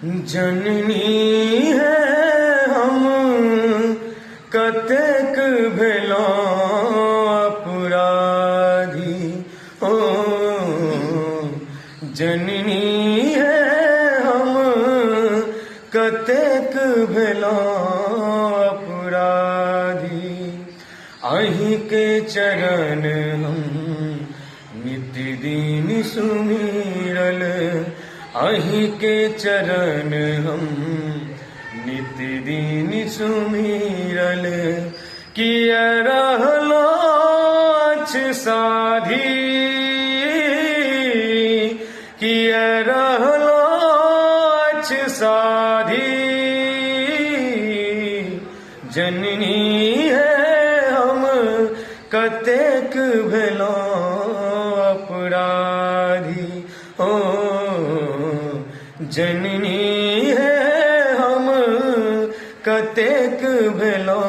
जननी है हम कतेक भेलौं अपराधी ओ जननी है हम कतेक भेलौं अपराधी अहीं के चरण हम नित्य दिन सुमिरल अहीं के चरण हम नित्य दिन सुमिरल किया रहलो अच्छ साधी किया रहलो अच्छ साधी जननी है हम कतेक भेलौं अपराधी ओ जननी है हम कतेक भेलौं